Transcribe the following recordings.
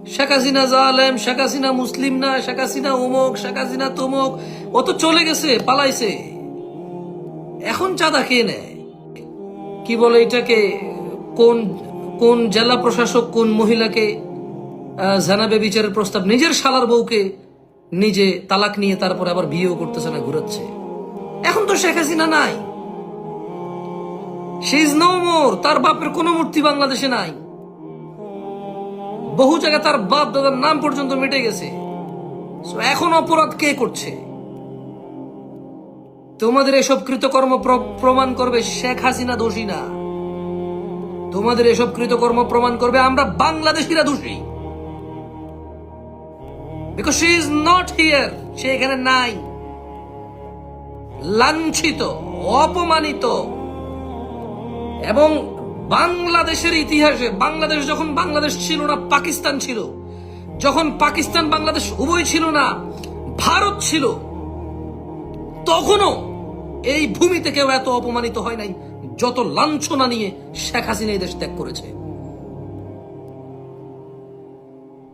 শেখ হাসিনা জালেম, শেখ হাসিনা মুসলিম না, শেখ হাসিনা অমুক, শেখ হাসিনা তমুক, ও তো চলে গেছে, পালাইছে। এখন চাঁদা কে নেয়? কি বলে এটাকে? কোন কোন জেলা প্রশাসক কোন মহিলাকে জানাবে বিচারের প্রস্তাব? নিজের শালার বউকে নিজে তালাক নিয়ে তারপর আবার বিয়েও করতেছে না, ঘুরাচ্ছে। এখন তো শেখ হাসিনা নাই, শি ইজ নো মোর। তার বাপের কোনো মূর্তি বাংলাদেশে নাই। বহু জায়গায় তার বাপ দাদার নাম পর্যন্ত মিটে গেছে। এখন অপরাধ কে করছে? তোমাদের এসব কৃতকর্ম প্রমাণ করবে শেখ হাসিনা দোষী না। তোমাদের এসব কৃতকর্ম প্রমাণ করবে আমরা বাংলাদেশিরা দোষী। Because she is not here, সে এখানে নাই। লাঞ্ছিত, অপমানিত। এবং বাংলাদেশের ইতিহাসে, বাংলাদেশ যখন বাংলাদেশ ছিল না, পাকিস্তান ছিল, যখন পাকিস্তান বাংলাদেশ উভয় ছিল না, ভারত ছিল, তখনও এই ভূমিতে কেউ এত অপমানিত হয় নাই যত লাঞ্ছনা নিয়ে শেখ হাসিনা এই দেশ ত্যাগ করেছে।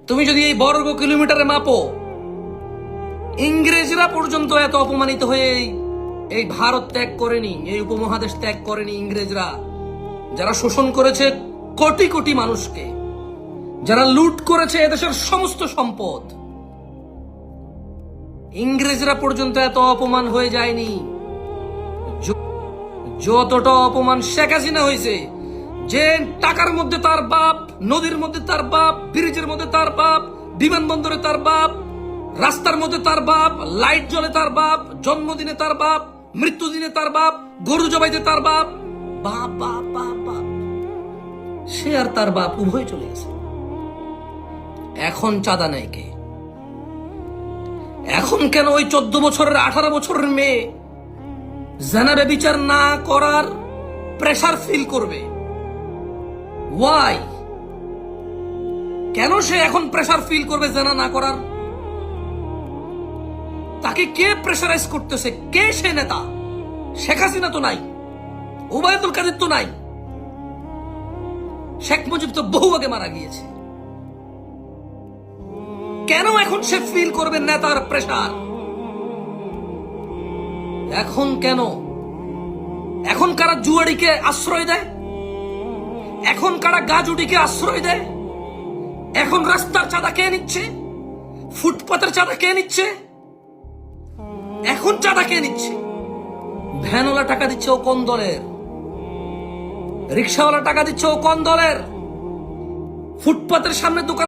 তুমি যদি এই বর্গ কিলোমিটারে মাপো, ইংরেজরা পর্যন্ত এত অপমানিত হয়ে এই ভারত ত্যাগ করেনি, এই উপমহাদেশ ত্যাগ করেনি। ইংরেজরা যারা শোষণ করেছে কোটি কোটি মানুষকে, যারা লুট করেছে এদেশের সমস্ত সম্পদ, ইংরেজরা পর্যন্ত এত অপমান হয়ে যায়নি যতটা অপমান শেখ হাসিনা হয়েছে। যে টাকার মধ্যে তার বাপ, নদীর মধ্যে তার বাপ, ব্রিজের মধ্যে তার বাপ, বিমানবন্দরে তার বাপ, রাস্তার মধ্যে তার বাপ, লাইট জ্বলে তার বাপ, জন্মদিনে তার বাপ, মৃত্যুদিনে তার বাপ, গরু জবাইতে তার বাপ, বাপ বাপ বাপ বাপ, সে আর তার বাপ উভয় চলে গেছে। এখন চাঁদা নেয় কে? এখন কেন ওই 14 বছরের 18 বছরের মেয়ে জানাবে বিচার না করার প্রেসার ফিল করবে? ওয়াই? কেন সে এখন প্রেসার ফিল করবে জানা না করার? তাকে কে প্রেসারাইজ করতেছে? কে সে নেতা? শেখ হাসিনা তো নাই, ওবায়দুল কাদের তো নাই, শেখ মুজিব তো বহু আগে মারা গিয়েছে। কেন এখন সে ফিল করবে নেতার প্রেসার? এখন কেন? এখন কারা জুয়াড়িকে আশ্রয় দেয়? এখন কারা গাজুডিকে আশ্রয় দেয়? এখন রাস্তার চাঁদা কে নিচ্ছে? ফুটপাতের চাঁদা কে নিচ্ছে? এখন চাঁদা কে নিচ্ছে? ভ্যানওয়ালা টাকা দিচ্ছে, ও কোন দলের? রিক্সাওয়ালা টাকা দিচ্ছে, ও কোন দলের? ফুটপাতের সামনে দোকান